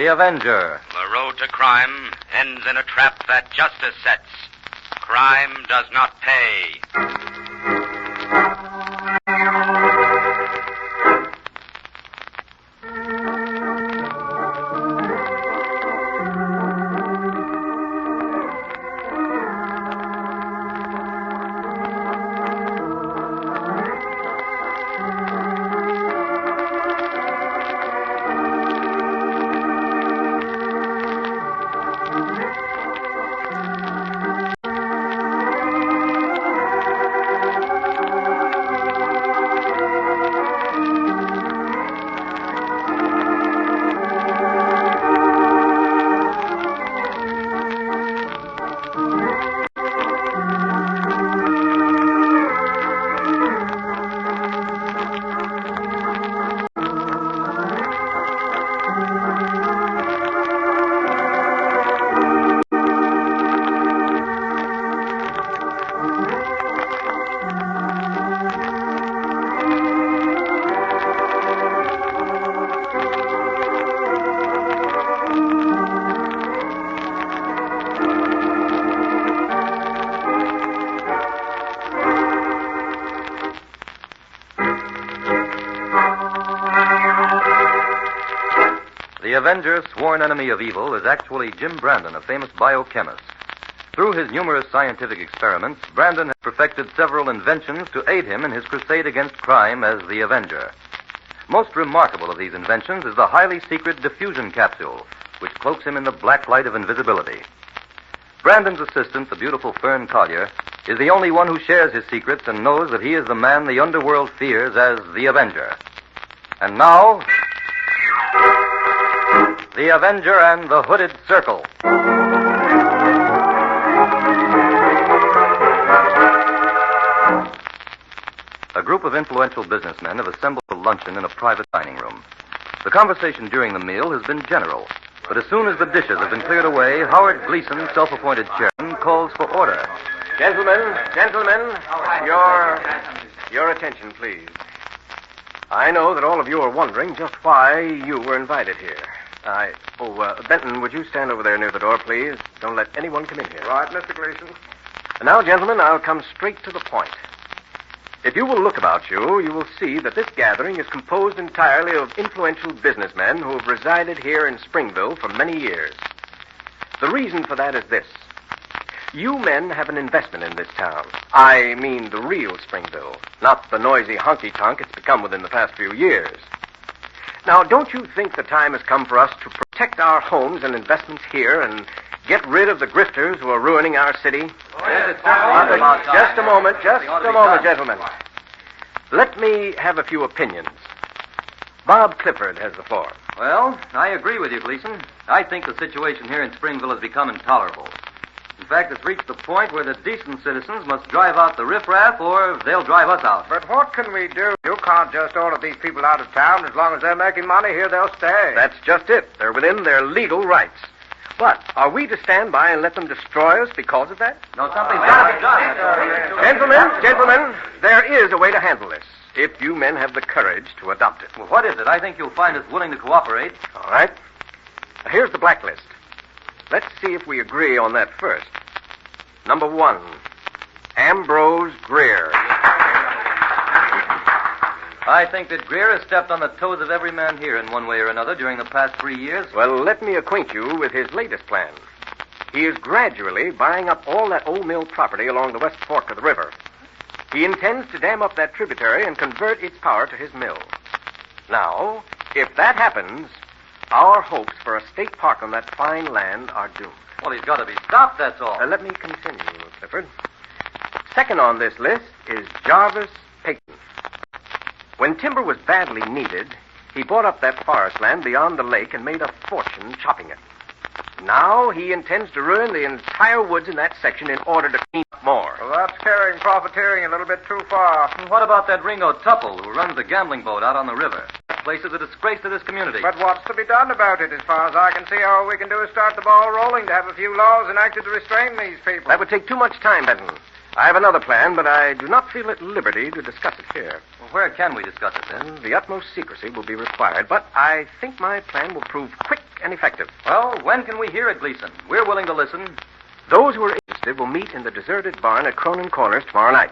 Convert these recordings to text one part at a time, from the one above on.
The Avenger. The road to crime ends in a trap that justice sets. Crime does not pay. The Avenger, sworn enemy of evil, is actually Jim Brandon, a famous biochemist. Through his numerous scientific experiments, Brandon has perfected several inventions to aid him in his crusade against crime as the Avenger. Most remarkable of these inventions is the highly secret diffusion capsule, which cloaks him in the black light of invisibility. Brandon's assistant, the beautiful Fern Collier, is the only one who shares his secrets and knows that he is the man the underworld fears as the Avenger. And now, the Avenger and the Hooded Circle. A group of influential businessmen have assembled for luncheon in a private dining room. The conversation during the meal has been general, but as soon as the dishes have been cleared away, Howard Gleason, self-appointed chairman, calls for order. Gentlemen, your attention, please. I know that all of you are wondering just why you were invited here. Benton, would you stand over there near the door, please? Don't let anyone come in here. Right, Mr. Gleason. And now, gentlemen, I'll come straight to the point. If you will look about you, you will see that this gathering is composed entirely of influential businessmen who have resided here in Springville for many years. The reason for that is this. You men have an investment in this town. I mean the real Springville, not the noisy honky-tonk it's become within the past few years. Now, don't you think the time has come for us to protect our homes and investments here and get rid of the grifters who are ruining our city? Just a moment, gentlemen. Let me have a few opinions. Bob Clifford has the floor. Well, I agree with you, Gleason. I think the situation here in Springville has become intolerable. In fact, it's reached the point where the decent citizens must drive out the riffraff or they'll drive us out. But what can we do? You can't just order these people out of town. As long as they're making money here, they'll stay. That's just it. They're within their legal rights. But are we to stand by and let them destroy us because of that? No, something's got to be done. Gentlemen, there is a way to handle this, if you men have the courage to adopt it. Well, what is it? I think you'll find us willing to cooperate. All right. Now, here's the blacklist. Let's see if we agree on that first. Number 1, Ambrose Greer. I think that Greer has stepped on the toes of every man here in one way or another during the past 3 years. Well, let me acquaint you with his latest plan. He is gradually buying up all that old mill property along the west fork of the river. He intends to dam up that tributary and convert its power to his mill. Now, if that happens, our hopes for a state park on that fine land are doomed. Well, he's got to be stopped, that's all. Let me continue, Clifford. Second on this list is Jarvis Peyton. When timber was badly needed, he bought up that forest land beyond the lake and made a fortune chopping it. Now he intends to ruin the entire woods in that section in order to clean up more. Well, that's carrying profiteering a little bit too far. And what about that Ringo Tupple who runs the gambling boat out on the river? That place is a disgrace to this community. But what's to be done about it? As far as I can see, all we can do is start the ball rolling to have a few laws enacted to restrain these people. That would take too much time, Benton. I have another plan, but I do not feel at liberty to discuss it here. Well, where can we discuss it, then? The utmost secrecy will be required, but I think my plan will prove quick and effective. Well, when can we hear it, Gleason? We're willing to listen. Those who are interested will meet in the deserted barn at Cronin Corners tomorrow night.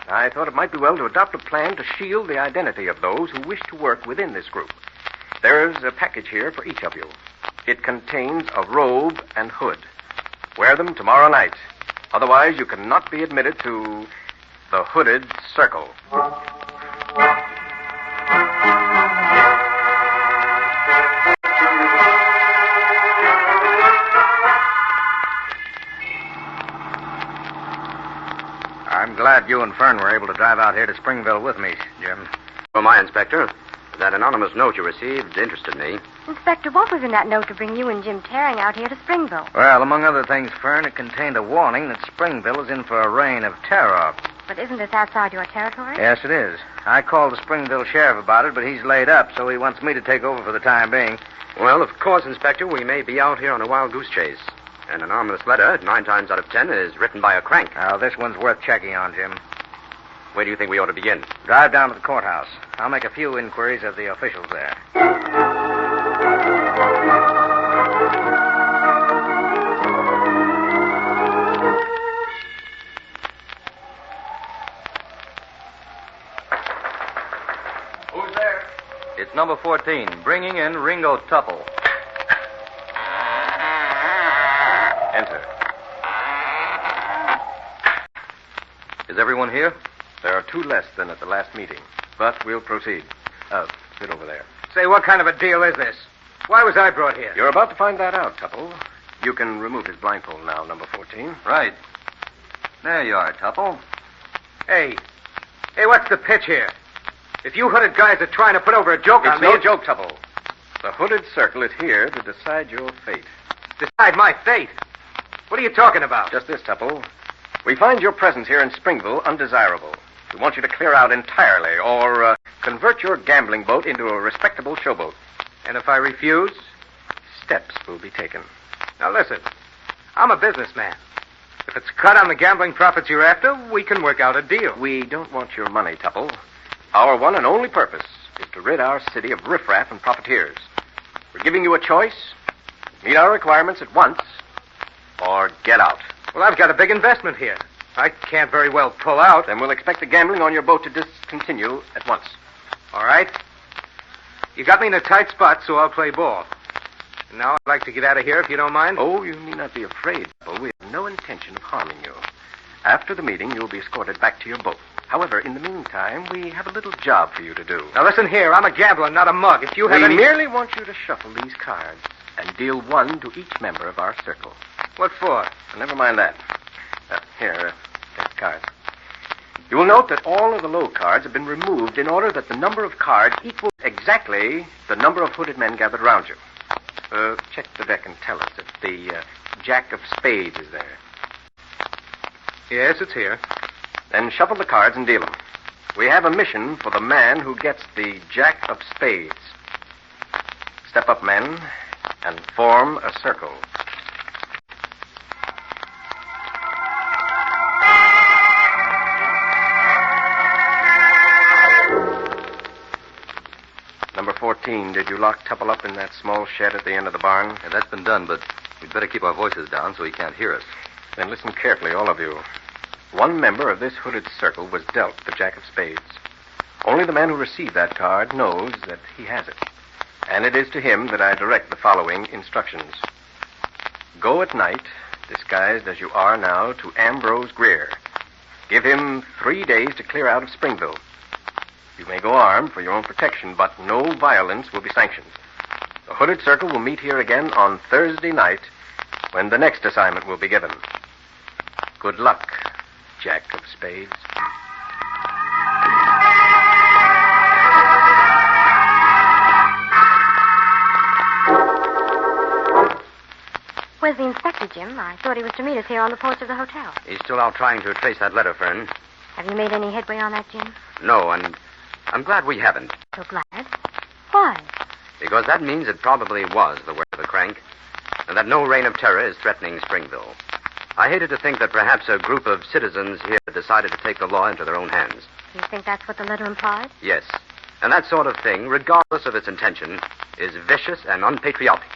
I thought it might be well to adopt a plan to shield the identity of those who wish to work within this group. There's a package here for each of you. It contains a robe and hood. Wear them tomorrow night. Otherwise, you cannot be admitted to the Hooded Circle. I'm glad you and Fern were able to drive out here to Springville with me, Jim. Well, my Inspector, that anonymous note you received interested me. Inspector, what was in that note to bring you and Jim tearing out here to Springville? Well, among other things, Fern, it contained a warning that Springville is in for a reign of terror. But isn't this outside your territory? Yes, it is. I called the Springville sheriff about it, but he's laid up, so he wants me to take over for the time being. Well, of course, Inspector, we may be out here on a wild goose chase. An anonymous letter, 9 times out of 10, is written by a crank. Now, this one's worth checking on, Jim. Where do you think we ought to begin? Drive down to the courthouse. I'll make a few inquiries of the officials there. Who's there? It's number 14, bringing in Ringo Tupple. Enter. Is everyone here? There are 2 less than at the last meeting, but we'll proceed. Sit over there. Say, what kind of a deal is this? Why was I brought here? You're about to find that out, Tupple. You can remove his blindfold now, number 14. Right. There you are, Tupple. Hey, what's the pitch here? If you hooded guys are trying to put over a joke on It's me... no joke, Tupple. The Hooded Circle is here to decide your fate. Decide my fate? What are you talking about? Just this, Tupple. We find your presence here in Springville undesirable. We want you to clear out entirely or convert your gambling boat into a respectable showboat. And if I refuse? Steps will be taken. Now listen, I'm a businessman. If it's cut on the gambling profits you're after, we can work out a deal. We don't want your money, Tupple. Our one and only purpose is to rid our city of riffraff and profiteers. We're giving you a choice. Meet our requirements at once, or get out. Well, I've got a big investment here. I can't very well pull out. Then we'll expect the gambling on your boat to discontinue at once. All right. You got me in a tight spot, so I'll play ball. And now I'd like to get out of here, if you don't mind. Oh, you need not be afraid, Tupple. We have no intention of harming you. After the meeting, you'll be escorted back to your boat. However, in the meantime, we have a little job for you to do. Now listen here, I'm a gambler, not a mug. If you have We merely want you to shuffle these cards and deal 1 to each member of our circle. What for? Never mind that. Here, take the cards. You will note that all of the low cards have been removed in order that the number of cards equals exactly the number of hooded men gathered around you. Check the deck and tell us if the Jack of Spades is there. Yes, it's here. Then shuffle the cards and deal them. We have a mission for the man who gets the Jack of Spades. Step up, men, and form a circle. Number 14, did you lock Tupple up in that small shed at the end of the barn? Yeah, that's been done, but we'd better keep our voices down so he can't hear us. Then listen carefully, all of you. One member of this hooded circle was dealt the Jack of Spades. Only the man who received that card knows that he has it. And it is to him that I direct the following instructions. Go at night, disguised as you are now, to Ambrose Greer. Give him 3 days to clear out of Springville. You may go armed for your own protection, but no violence will be sanctioned. The hooded circle will meet here again on Thursday night when the next assignment will be given. Good luck, Jack of Spades. Where's the inspector, Jim? I thought he was to meet us here on the porch of the hotel. He's still out trying to trace that letter, Fern. Have you made any headway on that, Jim? No, and I'm glad we haven't. So glad. Why? Because that means it probably was the work of the crank, and that no reign of terror is threatening Springville. I hated to think that perhaps a group of citizens here decided to take the law into their own hands. Do you think that's what the letter implied? Yes. And that sort of thing, regardless of its intention, is vicious and unpatriotic.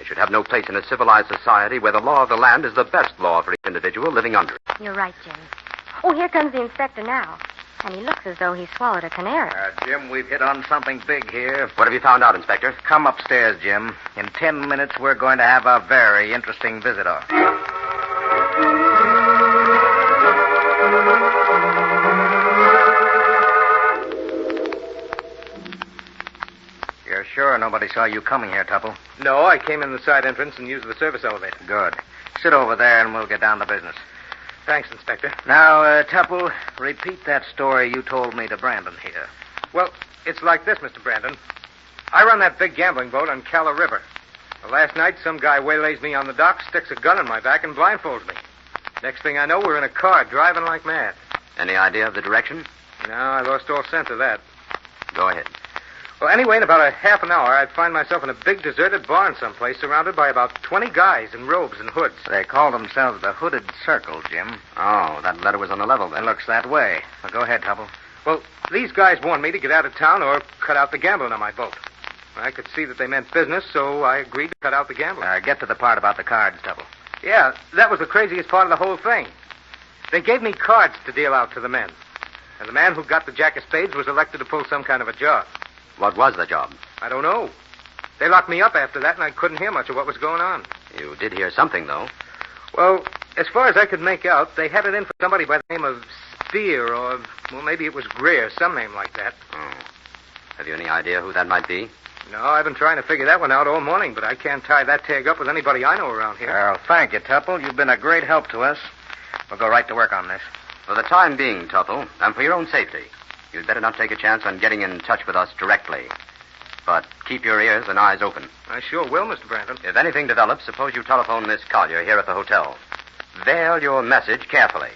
It should have no place in a civilized society where the law of the land is the best law for each individual living under it. You're right, Jim. Oh, here comes the inspector now. And he looks as though he swallowed a canary. Jim, we've hit on something big here. What have you found out, Inspector? Come upstairs, Jim. In 10 minutes, we're going to have a very interesting visitor. You're sure nobody saw you coming here, Tupple? No, I came in the side entrance and used the service elevator. Good. Sit over there and we'll get down to business. Thanks, Inspector. Now, Tupple, repeat that story you told me to Brandon here. Well, it's like this, Mr. Brandon. I run that big gambling boat on Calla River. Well, last night, some guy waylays me on the dock, sticks a gun in my back, and blindfolds me. Next thing I know, we're in a car driving like mad. Any idea of the direction? No, I lost all sense of that. Go ahead. Well, anyway, in about a half an hour, I'd find myself in a big deserted barn someplace surrounded by about 20 guys in robes and hoods. They call themselves the Hooded Circle, Jim. Oh, that letter was on the level then. It looks that way. Well, go ahead, Tupple. Well, these guys warned me to get out of town or cut out the gambling on my boat. I could see that they meant business, so I agreed to cut out the gambling. Get to the part about the cards, Tupple. Yeah, that was the craziest part of the whole thing. They gave me cards to deal out to the men. And the man who got the jack of spades was elected to pull some kind of a job. What was the job? I don't know. They locked me up after that, and I couldn't hear much of what was going on. You did hear something, though. Well, as far as I could make out, they had it in for somebody by the name of Spear, or, well, maybe it was Greer, some name like that. Oh. Have you any idea who that might be? No, I've been trying to figure that one out all morning, but I can't tie that tag up with anybody I know around here. Well, thank you, Tupple. You've been a great help to us. We'll go right to work on this. For the time being, Tupple, and for your own safety, you'd better not take a chance on getting in touch with us directly. But keep your ears and eyes open. I sure will, Mr. Brandon. If anything develops, suppose you telephone Miss Collier here at the hotel. Veil your message carefully.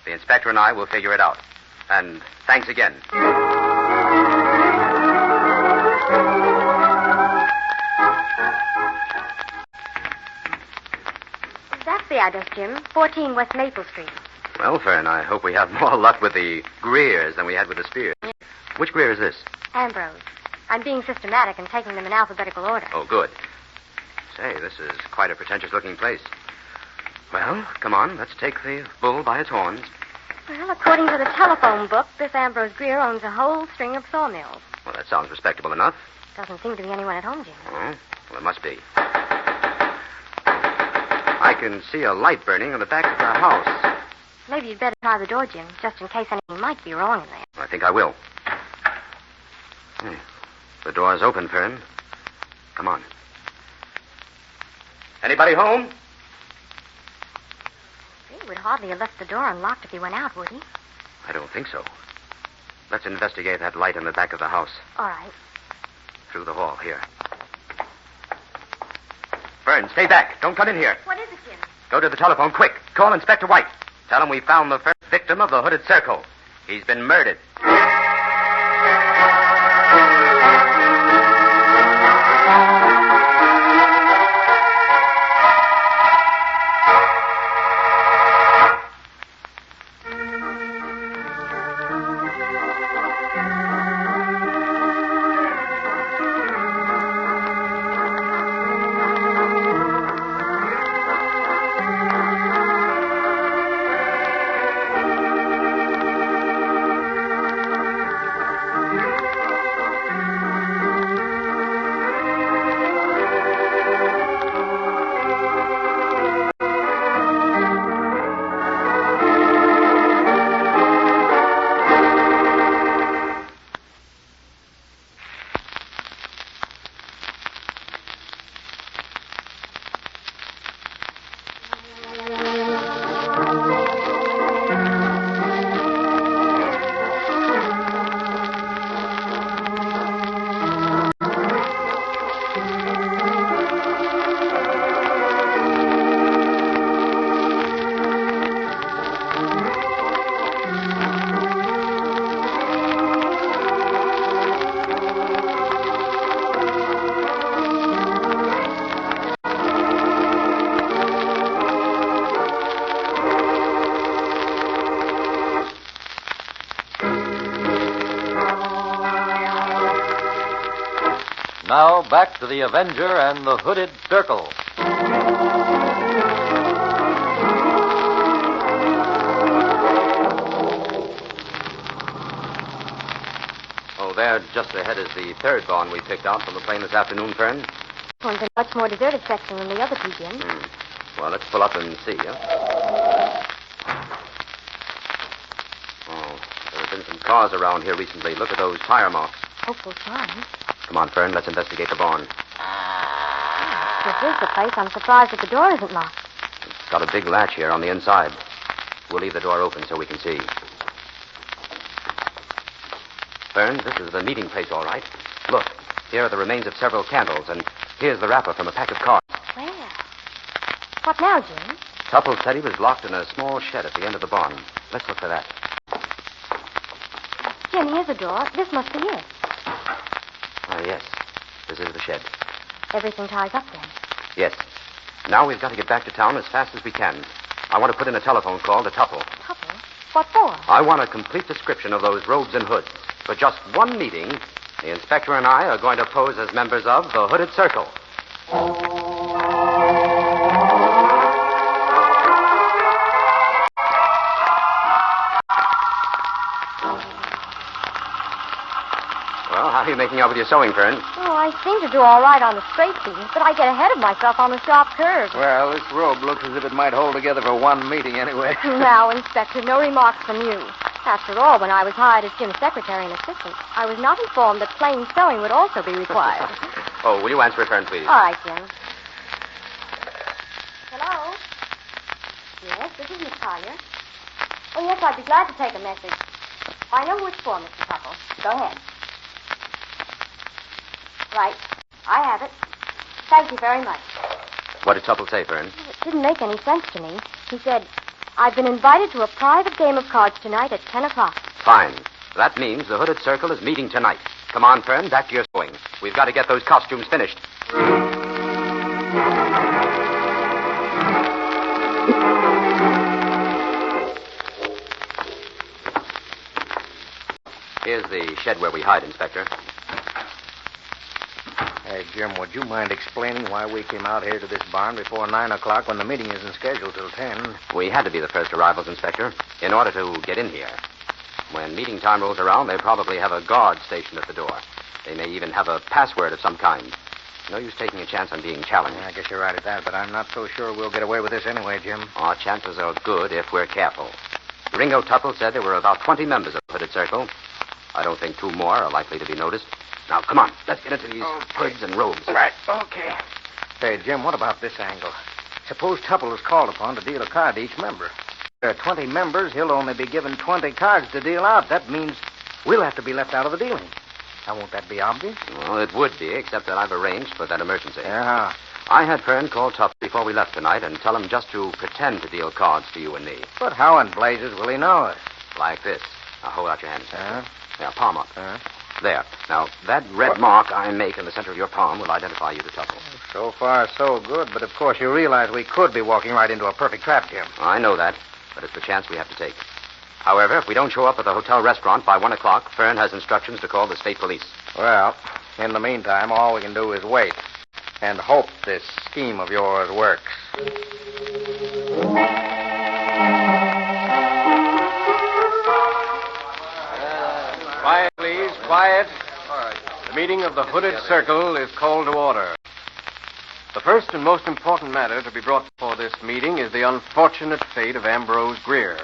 The inspector and I will figure it out. And thanks again. That's the address, Jim. 14 West Maple Street. Well, Fern, I hope we have more luck with the Greers than we had with the Spears. Which Greer is this? Ambrose. I'm being systematic and taking them in alphabetical order. Oh, good. Say, this is quite a pretentious-looking place. Well, come on, let's take the bull by its horns. Well, according to the telephone book, this Ambrose Greer owns a whole string of sawmills. Well, that sounds respectable enough. Doesn't seem to be anyone at home, Jim. Oh, well, it must be. I can see a light burning on the back of the house. Maybe you'd better try the door, Jim, just in case anything might be wrong in there. I think I will. The door's open, Fern. Come on. Anybody home? He would hardly have left the door unlocked if he went out, would he? I don't think so. Let's investigate that light in the back of the house. All right. Through the hall, here. Fern, stay back. Don't come in here. What is it, Jim? Go to the telephone, quick. Call Inspector White. Tell him we found the first victim of the Hooded Circle. He's been murdered. Now, back to the Avenger and the Hooded Circle. Oh, there, just ahead is the third barn we picked out from the plane this afternoon, Fern. One's a much more deserted section than the other two, Jim. Well, let's pull up and see, huh? Oh, there have been some cars around here recently. Look at those tire marks. Hopeful signs. Come on, Fern, let's investigate the barn. This is the place. I'm surprised that the door isn't locked. It's got a big latch here on the inside. We'll leave the door open so we can see. Fern, this is the meeting place, all right. Look, here are the remains of several candles, and here's the wrapper from a pack of cards. Well, what now, Jim? Tupple said he was locked in a small shed at the end of the barn. Let's look for that. Jim, here's the door. This must be it. Ah, yes. This is the shed. Everything ties up then. Yes. Now we've got to get back to town as fast as we can. I want to put in a telephone call to Tupple. Tupple? What for? I want a complete description of those robes and hoods. For just one meeting, the inspector and I are going to pose as members of the Hooded Circle. Well, how are you making out with your sewing, Fern? Oh, I seem to do all right on the straight seams, but I get ahead of myself on the sharp curves. Well, this robe looks as if it might hold together for one meeting anyway. Now, Inspector, no remarks from you. After all, when I was hired as Jim's secretary and assistant, I was not informed that plain sewing would also be required. Oh, will you answer it, Fern, please? All right, Jim. Hello? Yes, this is Miss Collier. Oh, yes, I'd be glad to take a message. I know who it's for, Mr. Tupple. Go ahead. Right. I have it. Thank you very much. What did Tupple say, Fern? It didn't make any sense to me. He said, I've been invited to a private game of cards tonight at 10 o'clock. Fine. That means the Hooded Circle is meeting tonight. Come on, Fern, back to your sewing. We've got to get those costumes finished. Here's the shed where we hide, Inspector. Hey, Jim, would you mind explaining why we came out here to this barn before 9 o'clock when the meeting isn't scheduled till 10? We had to be the first arrivals, Inspector, in order to get in here. When meeting time rolls around, they probably have a guard stationed at the door. They may even have a password of some kind. No use taking a chance on being challenged. Yeah, I guess you're right at that, but I'm not so sure we'll get away with this anyway, Jim. Our chances are good if we're careful. Ringo Tupple said there were about 20 members of the Hooded Circle. I don't think 2 more are likely to be noticed. Now, come on. Let's get into these hoods and robes. Right, okay. Hey, Jim, what about this angle? Suppose Tupple is called upon to deal a card to each member. If there are 20 members, he'll only be given 20 cards to deal out. That means we'll have to be left out of the dealing. Now, won't that be obvious? Well, it would be, except that I've arranged for that emergency. Yeah. I had Fern call Tupple before we left tonight and tell him just to pretend to deal cards to you and me. But how in blazes will he know us? Like this. Now, hold out your hand. Yeah, palm up. Uh-huh. There. Now, that red mark I make in the center of your palm will identify you to Tupple. So far, so good. But, of course, you realize we could be walking right into a perfect trap, Jim. I know that, but it's the chance we have to take. However, if we don't show up at the hotel restaurant by 1 o'clock, Fern has instructions to call the state police. Well, in the meantime, all we can do is wait and hope this scheme of yours works. Quiet, please. Quiet. All right. The meeting of the Hooded Circle is called to order. The first and most important matter to be brought before this meeting is the unfortunate fate of Ambrose Greer.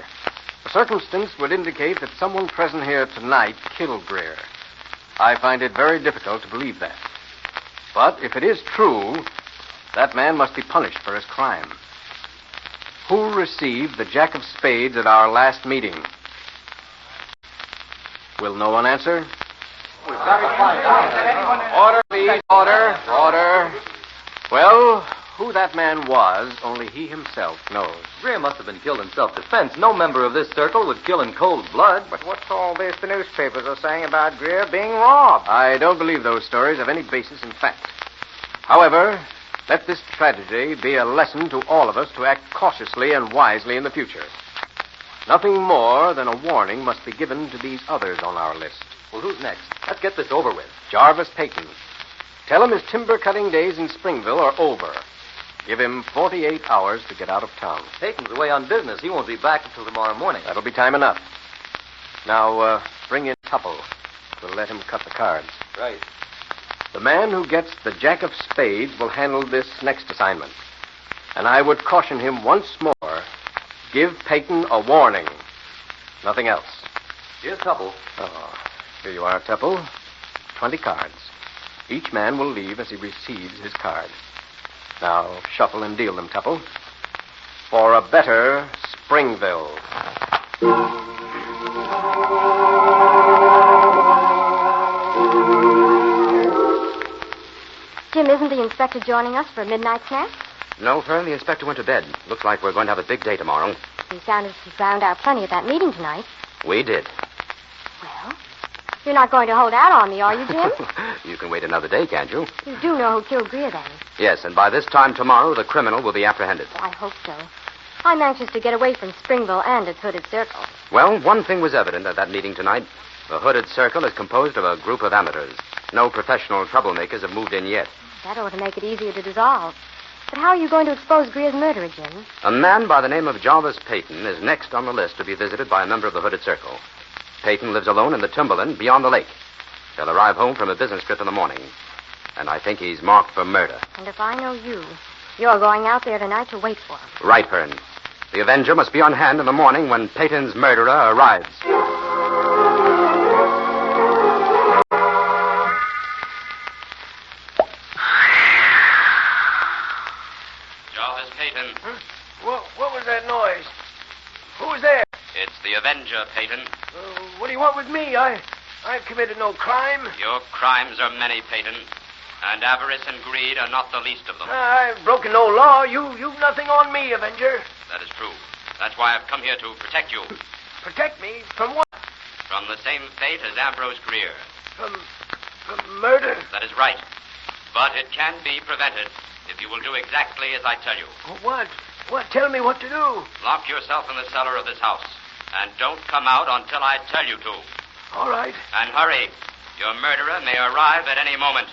The circumstance would indicate that someone present here tonight killed Greer. I find it very difficult to believe that. But if it is true, that man must be punished for his crime. Who received the Jack of Spades at our last meeting? Will no one answer? Order, please. Order. Well, who that man was, only he himself knows. Greer must have been killed in self-defense. No member of this circle would kill in cold blood. But what's all this the newspapers are saying about Greer being robbed? I don't believe those stories have any basis in fact. However, let this tragedy be a lesson to all of us to act cautiously and wisely in the future. Nothing more than a warning must be given to these others on our list. Well, who's next? Let's get this over with. Jarvis Payton. Tell him his timber cutting days in Springville are over. Give him 48 hours to get out of town. Peyton's away on business. He won't be back until tomorrow morning. That'll be time enough. Now, bring in Tupple. We'll let him cut the cards. Right. The man who gets the jack of spades will handle this next assignment. And I would caution him once more, give Peyton a warning. Nothing else. Here's Tupple. Oh, here you are, Tupple. 20 cards. Each man will leave as he receives his card. Now, shuffle and deal them, Tupple. For a better Springville. Jim, isn't the inspector joining us for a midnight snack? No, Fern, the inspector went to bed. Looks like we're going to have a big day tomorrow. He sounded he found out plenty at that meeting tonight. We did. Well, you're not going to hold out on me, are you, Jim? You can wait another day, can't you? You do know who killed Greer, then? Yes, and by this time tomorrow, the criminal will be apprehended. I hope so. I'm anxious to get away from Springville and its hooded circle. Well, one thing was evident at that meeting tonight. The hooded circle is composed of a group of amateurs. No professional troublemakers have moved in yet. That ought to make it easier to dissolve. But how are you going to expose Greer's murderer, Jim? A man by the name of Jarvis Peyton is next on the list to be visited by a member of the hooded circle. Peyton lives alone in the timberland beyond the lake. He'll arrive home from a business trip in the morning. And I think he's marked for murder. And if I know you, you're going out there tonight to wait for him. Right, Fern. The Avenger must be on hand in the morning when Peyton's murderer arrives. Jarvis Peyton. Huh? What was that noise? Who was there? It's the Avenger, Peyton. What do you want with me? I've committed no crime. Your crimes are many, Peyton. And avarice and greed are not the least of them. I've broken no law. You've nothing on me, Avenger. That is true. That's why I've come here to protect you. Protect me from what? From the same fate as Ambrose Greer. From murder? That is right. But it can be prevented if you will do exactly as I tell you. What? What? Tell me what to do. Lock yourself in the cellar of this house. And don't come out until I tell you to. All right. And hurry. Your murderer may arrive at any moment.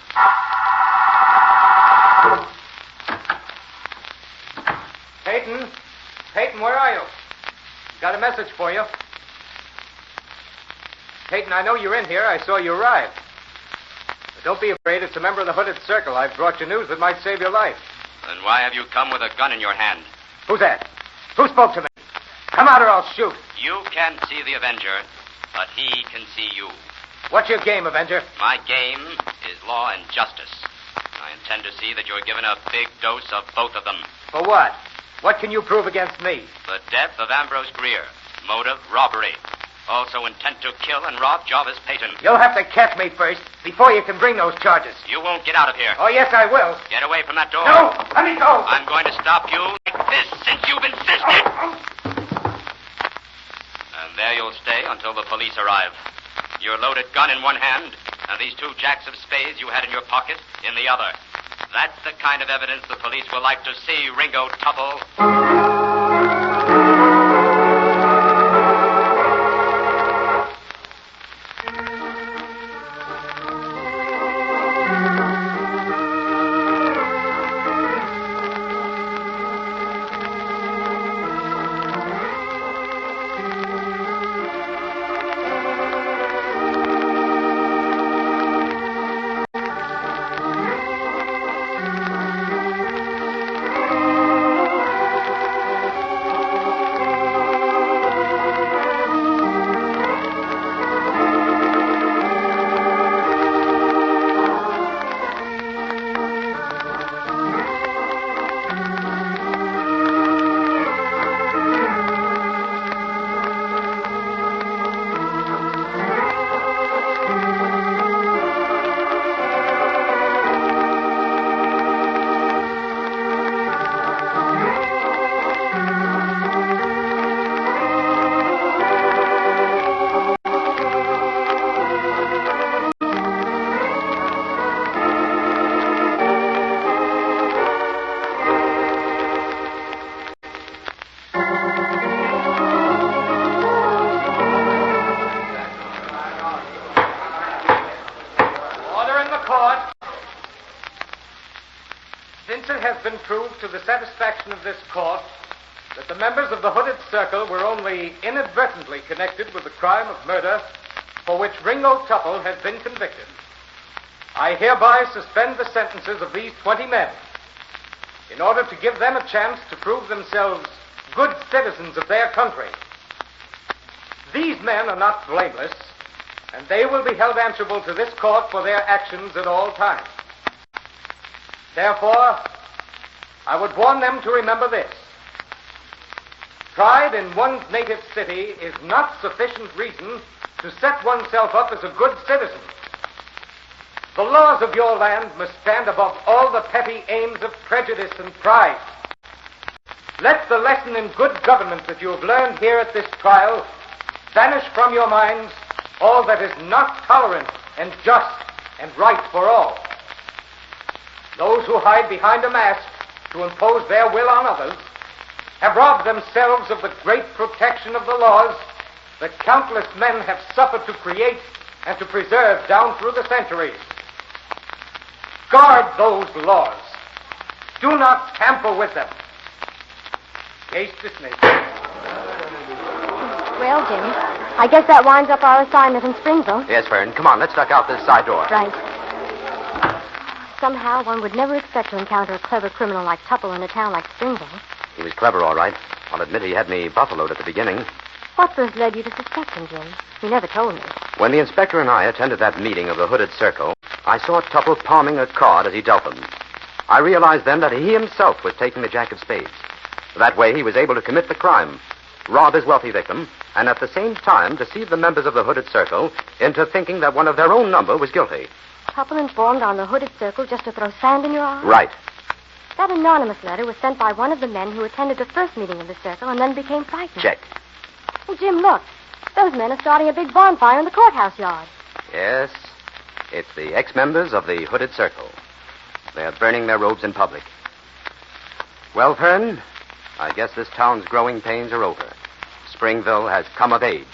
Peyton? Peyton, where are you? Got a message for you. Peyton, I know you're in here. I saw you arrive. But don't be afraid. It's a member of the hooded circle. I've brought you news that might save your life. Then why have you come with a gun in your hand? Who's that? Who spoke to me? Come out or I'll shoot. You can see the Avenger, but he can see you. What's your game, Avenger? My game is law and justice. I intend to see that you're given a big dose of both of them. For what? What can you prove against me? The death of Ambrose Greer. Motive, robbery. Also intent to kill and rob Jarvis Peyton. You'll have to catch me first before you can bring those charges. You won't get out of here. Oh, yes, I will. Get away from that door. No! Let me go! I'm going to stop you like this since you've insisted. And there you'll stay until the police arrive. Your loaded gun in one hand, and these 2 jacks of spades you had in your pocket in the other. That's the kind of evidence the police will like to see, Ringo Tupple. to the satisfaction of this court that the members of the Hooded Circle were only inadvertently connected with the crime of murder for which Ringo Tupple has been convicted, I hereby suspend the sentences of these 20 men in order to give them a chance to prove themselves good citizens of their country. These men are not blameless, and they will be held answerable to this court for their actions at all times. Therefore, I would warn them to remember this. Pride in one's native city is not sufficient reason to set oneself up as a good citizen. The laws of your land must stand above all the petty aims of prejudice and pride. Let the lesson in good government that you have learned here at this trial banish from your minds all that is not tolerant and just and right for all. Those who hide behind a mask to impose their will on others have robbed themselves of the great protection of the laws that countless men have suffered to create and to preserve down through the centuries. Guard those laws. Do not tamper with them. Case dismissed. Well, Jimmy, I guess that winds up our assignment in Springville. Yes, Fern. Come on, let's duck out this side door. Right. Somehow one would never expect to encounter a clever criminal like Tupple in a town like Springville. He was clever, all right. I'll admit he had me buffaloed at the beginning. What first led you to suspect him, Jim? You never told me. When the inspector and I attended that meeting of the Hooded Circle, I saw Tupple palming a card as he dealt them. I realized then that he himself was taking the jack of spades. That way he was able to commit the crime, rob his wealthy victim, and at the same time deceive the members of the Hooded Circle into thinking that one of their own number was guilty. Tupple informed on the Hooded Circle just to throw sand in your eye? Right. That anonymous letter was sent by one of the men who attended the first meeting of the Circle and then became frightened. Check. Well, Jim, look. Those men are starting a big bonfire in the courthouse yard. Yes, it's the ex-members of the Hooded Circle. They're burning their robes in public. Well, Fern, I guess this town's growing pains are over. Springville has come of age.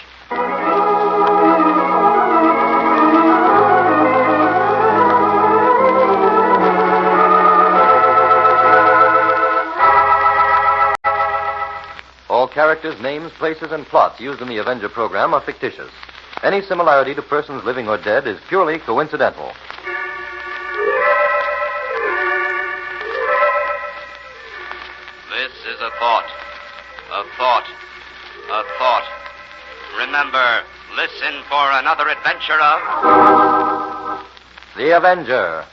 All characters, names, places, and plots used in the Avenger program are fictitious. Any similarity to persons living or dead is purely coincidental. This is a thought. A thought. A thought. Remember, listen for another adventure of... The Avenger.